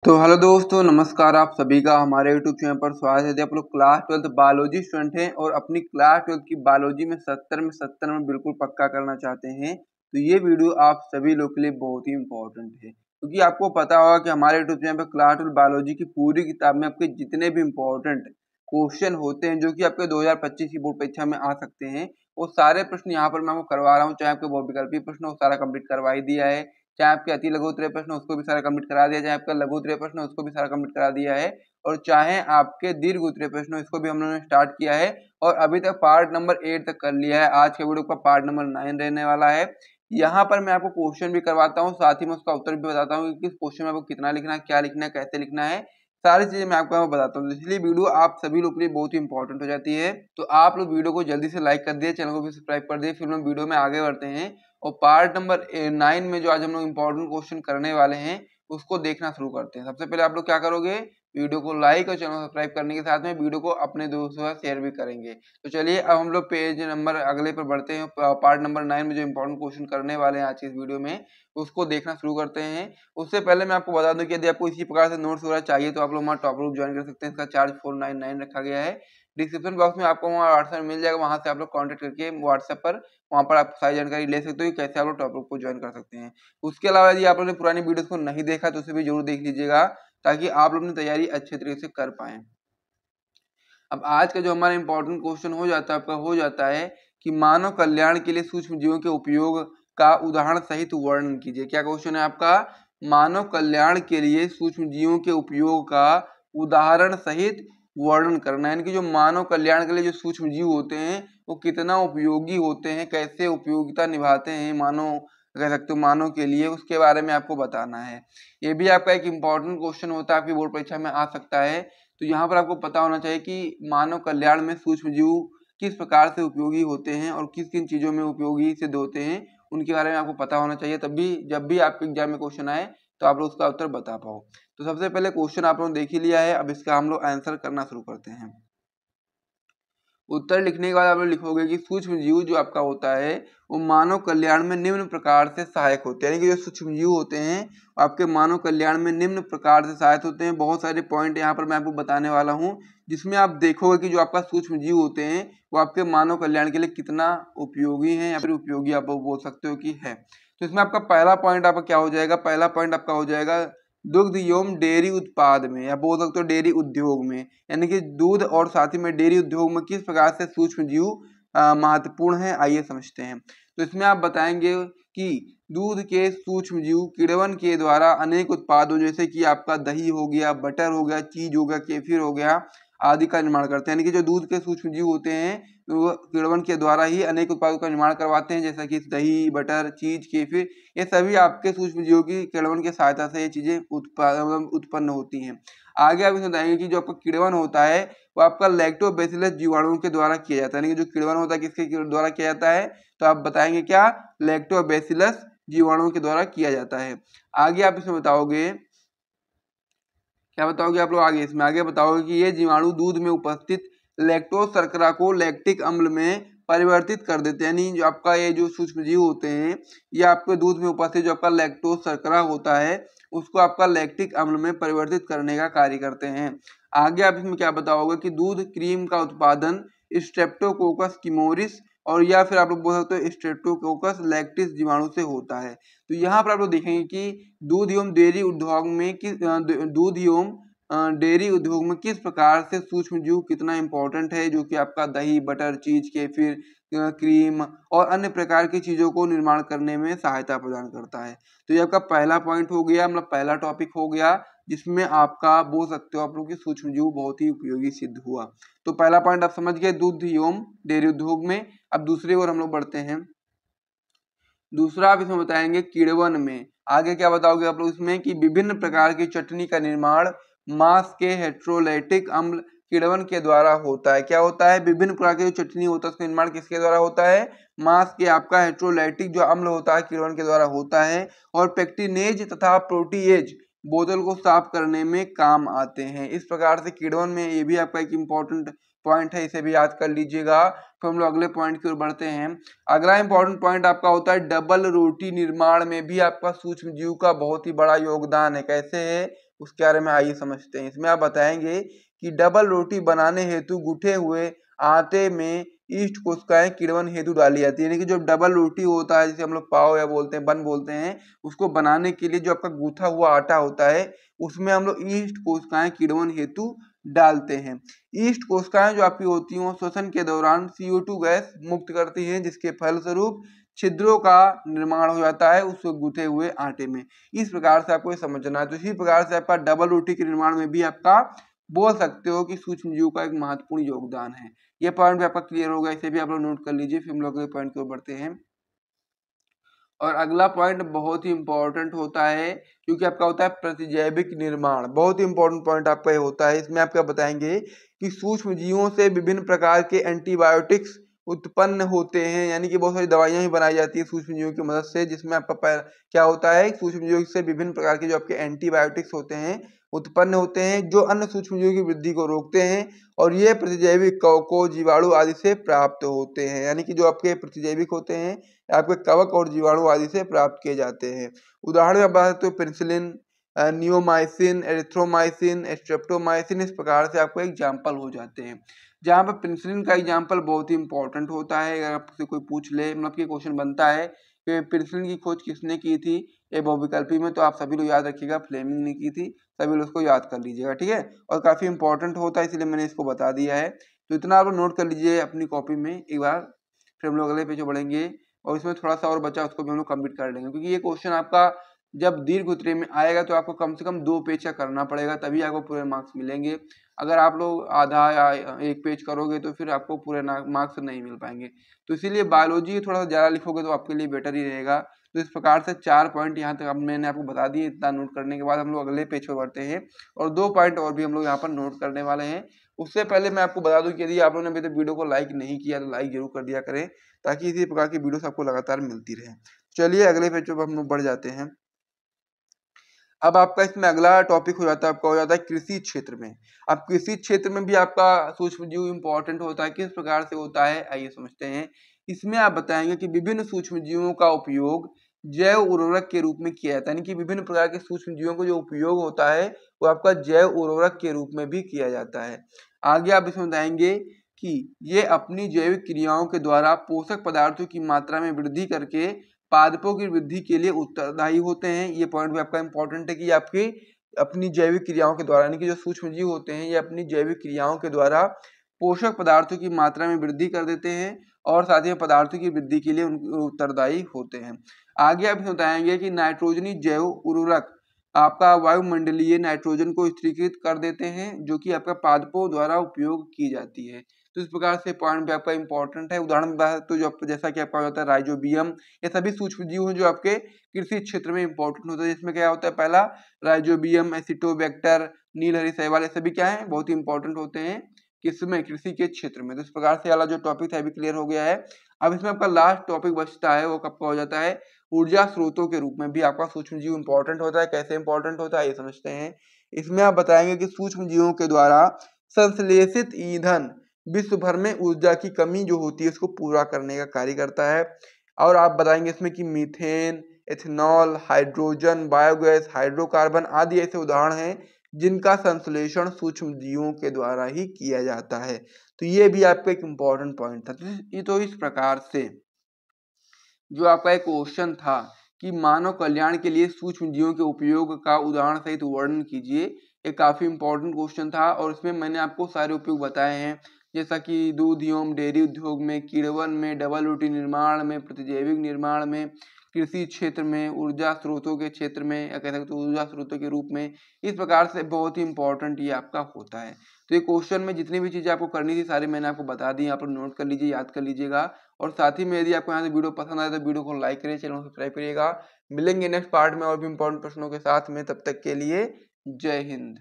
तो हेलो दोस्तों, नमस्कार। आप सभी का हमारे यूट्यूब चैनल पर स्वागत है। यदि आप लोग क्लास 12 बायोलॉजी स्टूडेंट हैं और अपनी क्लास 12 की बायोलॉजी में 70 में बिल्कुल पक्का करना चाहते हैं तो ये वीडियो आप सभी लोग के लिए बहुत ही इंपॉर्टेंट है, क्योंकि आपको पता होगा कि हमारे यूट्यूब चैनल पर क्लास 12 बायोलॉजी की पूरी किताब में आपके जितने भी इंपॉर्टेंट क्वेश्चन होते हैं जो कि आपके 2025 की बोर्ड परीक्षा में आ सकते हैं, वो सारे प्रश्न यहाँ पर मैं आपको करवा रहा हूँ। चाहे आपके बहुविकल्पी प्रश्न हो, सारा कंप्लीट करवा ही दिया है। चाहे आपके अति लघु उत्तरीय प्रश्न उसको भी सारा कंप्लीट करा दिया, चाहे आपका लघु उत्तरीय प्रश्न उसको भी सारा कंप्लीट करा दिया है, और चाहे आपके दीर्घ उत्तरीय प्रश्न इसको भी हम लोगों ने स्टार्ट किया है और अभी तक पार्ट नंबर 8 तक कर लिया है। आज के वीडियो का पार्ट नंबर 9 रहने वाला है। यहाँ पर मैं आपको क्वेश्चन भी करवाता हूँ, साथ ही में उसका उत्तर भी बताता हूँ कि किस क्वेश्चन में आपको कितना लिखना है, क्या लिखना है, कैसे लिखना है, सारी चीजें मैं आपको बताता हूँ। इसलिए वीडियो आप सभी लोग के लिए बहुत ही इंपॉर्टेंट हो जाती है। तो आप लोग वीडियो को जल्दी से लाइक कर दिए, चैनल को भी सब्सक्राइब कर दिए। फिर हम वीडियो में आगे बढ़ते हैं और पार्ट नंबर 9 में जो आज हम लोग इंपॉर्टेंट क्वेश्चन करने वाले हैं उसको देखना शुरू करते हैं। सबसे पहले आप लोग क्या करोगे, वीडियो को लाइक और चैनल को सब्सक्राइब करने के साथ में वीडियो को अपने दोस्तों के साथ शेयर भी करेंगे। तो चलिए अब हम लोग पेज नंबर अगले पर बढ़ते हैं। पार्ट नंबर 9 में जो इंपॉर्टेंट क्वेश्चन करने वाले हैं आज की इस वीडियो में उसको देखना शुरू करते हैं। उससे पहले मैं आपको बता दूं कि यदि आपको इसी प्रकार से नोट्स वगैरह चाहिए तो आप लोग हमारा टॉप ग्रुप ज्वाइन कर सकते हैं। इसका चार्ज 499 रखा गया है। डिस्क्रिप्शन बॉक्स में आपको वहाँ व्हाट्सएप मिल जाएगा, वहां से आप लोग कॉन्टेक्ट करके व्हाट्सएप पर वहां पर आप सारी जानकारी ले सकते हो कि कैसे आप लोग टॉप ग्रुप को ज्वाइन कर सकते हैं। उसके अलावा यदि आप लोगों ने पुरानी वीडियोस को नहीं देखा तो उसे भी जरूर देख लीजिएगा, ताकि आप लोग अपनी तैयारी अच्छे तरीके से कर पाए। अब आज का जो हमारा इंपॉर्टेंट क्वेश्चन हो जाता है आपका हो जाता है कि मानव कल्याण के लिए सूक्ष्म जीवों के उपयोग का उदाहरण सहित वर्णन कीजिए। क्या क्वेश्चन है आपका, मानव कल्याण के लिए सूक्ष्म जीवों के उपयोग का उदाहरण सहित वर्णन करना है। यानी कि जो मानव कल्याण के लिए जो सूक्ष्म जीव होते हैं वो कितना उपयोगी होते हैं, कैसे उपयोगिता निभाते हैं मानव, कह सकते हो मानव के लिए, उसके बारे में आपको बताना है। ये भी आपका एक इम्पॉर्टेंट क्वेश्चन होता है, आपकी बोर्ड परीक्षा में आ सकता है। तो यहाँ पर आपको पता होना चाहिए कि मानव कल्याण में सूक्ष्म जीव किस प्रकार से उपयोगी होते हैं और किन किन चीजों में उपयोगी सिद्ध होते हैं, उनके बारे में आपको पता होना चाहिए। तभी जब भी आपके एग्जाम में क्वेश्चन आए तो आप लोग उसका उत्तर बता पाओ। तो सबसे पहले क्वेश्चन आप लोगों ने देख ही लिया है, अब इसका हम लोग आंसर करना शुरू करते हैं। उत्तर लिखने के बाद आप लोग लिखोगे कि सूक्ष्म जीव जो आपका होता है वो मानव कल्याण में निम्न प्रकार से सहायक होते हैं। यानी कि जो सूक्ष्म जीव होते हैं आपके मानव कल्याण में निम्न प्रकार से सहायक होते हैं। बहुत सारे पॉइंट यहाँ पर मैं आपको बताने वाला हूँ, जिसमें आप देखोगे कि जो आपका सूक्ष्म जीव होते हैं वो आपके मानव कल्याण के लिए कितना उपयोगी है या फिर उपयोगी आप बोल सकते हो कि है। तो इसमें आपका पहला पॉइंट आपका क्या हो जाएगा, पहला पॉइंट आपका हो जाएगा दुग्ध एवं डेयरी उत्पाद में, या बोल सकते हो डेयरी उद्योग में। यानी कि दूध और साथ ही में डेयरी उद्योग में किस प्रकार से सूक्ष्म जीव महत्वपूर्ण है, आइए समझते हैं। तो इसमें आप बताएंगे कि दूध के सूक्ष्म जीव किण्वन के द्वारा अनेक उत्पादों जैसे कि आपका दही हो गया, बटर हो गया, चीज हो गया, केफिर हो गया आदि का निर्माण करते हैं। यानी कि जो दूध के सूक्ष्म जीव होते हैं वो किण्वन के द्वारा ही अनेक उत्पादों का निर्माण करवाते हैं, जैसा कि दही, बटर, चीज, केफिर, ये सभी आपके सूक्ष्म जीवों की किण्वन की सहायता से ये चीजें उत्पन्न होती हैं। आगे आप इसमें बताएंगे कि जो आपका किण्वन होता है वो आपका लैक्टोबैसिलस जीवाणुओं के द्वारा किया जाता है। यानी कि जो किण्वन होता है किसके द्वारा किया जाता है, तो आप बताएंगे क्या, लैक्टोबैसिलस जीवाणुओं के द्वारा किया जाता है। आगे आप इसमें बताओगे, क्या बताओगे आप लोग आगे, इसमें आगे बताओगे कि ये जीवाणु दूध में उपस्थित लैक्टोज शर्करा को लैक्टिक अम्ल में परिवर्तित कर देते हैं। यानी जो आपका ये जो सूक्ष्म जीव होते हैं ये आपके दूध में उपस्थित जो आपका लैक्टोज शर्करा होता है उसको आपका लैक्टिक अम्ल में परिवर्तित करने का कार्य करते हैं। आगे आप इसमें क्या बताओगे कि दूध क्रीम का उत्पादन स्ट्रेप्टोकोकस कीमोरिस और या फिर आप लोग बोल सकते हो स्ट्रेप्टोकोकस लैक्टिस जीवाणु से होता है। तो यहाँ पर आप लोग देखेंगे कि दूध एवं डेयरी उद्योग में दूध एवं डेयरी उद्योग में किस प्रकार से सूक्ष्म जीव कितना इंपॉर्टेंट है, जो कि आपका दही, बटर, चीज, केफिर, क्रीम और अन्य प्रकार की चीजों को निर्माण करने में सहायता प्रदान करता है। तो ये आपका पहला पॉइंट हो गया, मतलब पहला टॉपिक हो गया जिसमें आपका बोल सकते हो आप लोग की सूक्ष्म जीव बहुत ही उपयोगी सिद्ध हुआ। तो पहला पॉइंट आप समझ गए दूध एवं डेयरी उद्योग में। अब दूसरी ओर हम लोग बढ़ते हैं। दूसरा आप इसमें बताएंगे किण्वन में। आगे क्या बताओगे आप लोग इसमें कि विभिन्न प्रकार की चटनी का निर्माण मांस के हेट्रोलाइटिक अम्ल किण्वन के द्वारा होता है। क्या होता है, विभिन्न प्रकार की जो चटनी होता है उसका निर्माण किसके द्वारा होता है, मांस के आपका हेट्रोलाइटिक जो अम्ल होता है किण्वन के द्वारा होता है। और पेक्टिनेज तथा प्रोटीएज बोतल को साफ करने में काम आते हैं। इस प्रकार से किण्वन में ये भी आपका एक इम्पोर्टेंट पॉइंट है, इसे भी याद कर लीजिएगा। फिर हम लोग अगले पॉइंट की ओर बढ़ते हैं। अगला इंपॉर्टेंट पॉइंट आपका होता है डबल रोटी निर्माण में भी आपका सूक्ष्म जीव का बहुत ही बड़ा योगदान है। कैसे है, उसके बारे में आइए समझते हैं। इसमें आप बताएंगे कि डबल रोटी बनाने हेतु गूथे हुए आटे में ईस्ट कोशिकाएं किण्वन हेतु डाली जाती है। यानी कि जो डबल रोटी होता है, जिसे हम लोग पाव या बोलते हैं, बन बोलते हैं, उसको बनाने के लिए जो आपका गूथा हुआ आटा होता है उसमें हम लोग ईस्ट कोशिकाएं किण्वन हेतु डालते हैं। ईस्ट कोशिकाएं जो आपकी होती हैं वो श्वसन के दौरान CO2 गैस मुक्त करती हैं, जिसके फलस्वरूप छिद्रों का निर्माण हो जाता है उस गूथे हुए आटे में। इस प्रकार से आपको ये समझना है। तो इसी प्रकार से आपका डबल रोटी के निर्माण में भी आपका बोल सकते हो कि सूक्ष्म जीव का एक महत्वपूर्ण योगदान है। ये पॉइंट भी आपका क्लियर होगा, इसे भी आप लोग नोट कर लीजिए। फिर हम लोग अगले पॉइंट की ओर बढ़ते हैं। और अगला पॉइंट बहुत ही इंपॉर्टेंट होता है, क्योंकि आपका होता है प्रतिजैविक निर्माण। बहुत ही इंपॉर्टेंट पॉइंट आपका ये होता है। इसमें आप क्या बताएंगे कि सूक्ष्म जीवों से विभिन्न प्रकार के एंटीबायोटिक्स उत्पन्न होते हैं। यानी कि बहुत सारी दवाइयां ही बनाई जाती है सूक्ष्म जीवों की मदद से, जिसमें आपका क्या होता है, सूक्ष्म जीवों से विभिन्न प्रकार के जो आपके एंटीबायोटिक्स होते हैं उत्पन्न होते हैं, जो अन्य सूक्ष्म जीवों की वृद्धि को रोकते हैं। और ये प्रतिजैविक कवकों, जीवाणु आदि से प्राप्त होते हैं। यानी कि जो आपके प्रतिजैविक होते हैं आपके कवक और जीवाणु आदि से प्राप्त किए जाते हैं। उदाहरण में बात तो पेनिसिलिन, नियोमाइसिन, एरिथ्रोमाइसिन, स्ट्रेप्टोमाइसिन, इस प्रकार से आपको एग्जाम्पल हो जाते हैं। जहाँ पर पेनिसिलिन का एग्जाम्पल बहुत ही इंपॉर्टेंट होता है। अगर आपसे कोई पूछ ले, मतलब कि क्वेश्चन बनता है कि पेनिसिलिन की खोज किसने की थी ये बहुविकल्पी में, तो आप सभी लोग याद रखिएगा फ्लेमिंग ने की थी। सभी लोग उसको याद कर लीजिएगा, ठीक है। और काफी इंपॉर्टेंट होता है, इसलिए मैंने इसको बता दिया है। तो इतना आप लोग नोट कर लीजिए अपनी कॉपी में एक बार। फिर हम लोग अगले पेज बढ़ेंगे और इसमें थोड़ा सा और बचा, उसको भी हम लोग कंप्लीट कर लेंगे। क्योंकि ये क्वेश्चन आपका जब दीर्घ उत्तरीय में आएगा तो आपको कम से कम 2 पेज का करना पड़ेगा, तभी आपको पूरे मार्क्स मिलेंगे। अगर आप लोग आधा या 1 पेज करोगे तो फिर आपको पूरे मार्क्स नहीं मिल पाएंगे। तो इसीलिए बायोलॉजी थोड़ा सा ज़्यादा लिखोगे तो आपके लिए बेटर ही रहेगा। तो इस प्रकार से 4 पॉइंट यहाँ तक मैंने आपको बता दिए। इतना नोट करने के बाद हम लोग अगले पेज पर बढ़ते हैं और 2 पॉइंट और भी हम लोग यहाँ पर नोट करने वाले हैं। उससे पहले मैं आपको बता दूं कि यदि आप लोगों ने अभी तक वीडियो को लाइक नहीं किया तो लाइक जरूर कर दिया करें, ताकि इसी प्रकार की वीडियोस आपको लगातार मिलती रहे। चलिए अगले पेज पर हम लोग बढ़ जाते हैं। अब आपका इसमें अगला टॉपिक हो जाता है, आपका हो जाता है कृषि क्षेत्र में। अब कृषि क्षेत्र में भी आपका सूक्ष्म जीव इंपॉर्टेंट होता है। किस प्रकार से होता है आइए समझते हैं। इसमें आप बताएंगे कि विभिन्न सूक्ष्म जीवों का उपयोग जैव उर्वरक के रूप में किया जाता है। यानी कि विभिन्न प्रकार के सूक्ष्म जीवों को जो उपयोग होता है वो आपका जैव उर्वरक के रूप में भी किया जाता है। आगे आप इसमें बताएंगे कि ये अपनी जैविक क्रियाओं के द्वारा पोषक पदार्थों की मात्रा में वृद्धि करके पादपों की वृद्धि के लिए उत्तरदायी होते हैं। ये पॉइंट भी आपका इंपॉर्टेंट है कि आपकी अपनी जैविक क्रियाओं के द्वारा, यानी कि जो सूक्ष्म जीव होते हैं ये अपनी जैविक क्रियाओं के द्वारा पोषक पदार्थों की मात्रा में वृद्धि कर देते हैं और साथ ही पदार्थों की वृद्धि के लिए उत्तरदायी होते हैं। आगे आप बताएंगे कि नाइट्रोजनी जैव उर्वरक आपका वायुमंडलीय नाइट्रोजन को स्थिरीकृत कर देते हैं, जो कि आपका पादपों द्वारा उपयोग की जाती है। तो इस प्रकार से पॉइंट भी आपका इंपॉर्टेंट है। उदाहरण बात तो जो जैसा कि आपका होता है राइजोबियम, ये सभी सूक्ष्म जीव हैं जो आपके कृषि क्षेत्र में इंपॉर्टेंट होता है। जिसमें क्या होता है, पहला राइजोबियम, एसिटोबैक्टर, नीलहरी शैवाल, ये सभी क्या है बहुत ही इंपॉर्टेंट होते हैं किसमें, कृषि के क्षेत्र में। तो इस प्रकार से वाला जो टॉपिक था अभी क्लियर हो गया है। अब इसमें आपका लास्ट टॉपिक बचता है, वो कब का हो जाता है, ऊर्जा स्रोतों के रूप में भी आपका सूक्ष्म जीव इंपॉर्टेंट होता है। कैसे इंपॉर्टेंट होता है ये समझते हैं। इसमें आप बताएंगे कि सूक्ष्म जीवों के द्वारा संश्लेषित ईंधन विश्व भर में ऊर्जा की कमी जो होती है उसको पूरा करने का कार्य करता है। और आप बताएंगे इसमें कि methane, ethanol, hydrogen, biogas, hydrocarbon आदि ऐसे उदाहरण हैं जिनका संश्लेषण सूक्ष्म जीवों के द्वारा ही किया जाता है। तो ये भी आपका एक इम्पोर्टेंट पॉइंट था। तो इस प्रकार से जो आपका एक क्वेश्चन था कि मानव कल्याण के लिए सूक्ष्म जीवों के उपयोग का उदाहरण सहित वर्णन कीजिए, ये काफी इंपॉर्टेंट क्वेश्चन था। और इसमें मैंने आपको सारे उपयोग बताए हैं, जैसा कि दूध एवं डेयरी उद्योग में, किण्वन में, डबल रोटी निर्माण में, प्रतिजैविक निर्माण में, कृषि क्षेत्र में, ऊर्जा स्रोतों के क्षेत्र में, या कह सकते हो ऊर्जा स्रोतों के रूप में। इस प्रकार से बहुत ही इंपॉर्टेंट ये आपका होता है। तो ये क्वेश्चन में जितनी भी चीजें आपको करनी थी सारी मैंने आपको बता दी, आप नोट कर लीजिए, याद कर लीजिएगा। और साथ ही में यदि आपको यहाँ से वीडियो पसंद आए तो वीडियो को लाइक करिए, चैनल को सब्सक्राइब करिएगा। मिलेंगे नेक्स्ट पार्ट में और भी इंपॉर्टेंट प्रश्नों के साथ में, तब तक के लिए जय हिंद।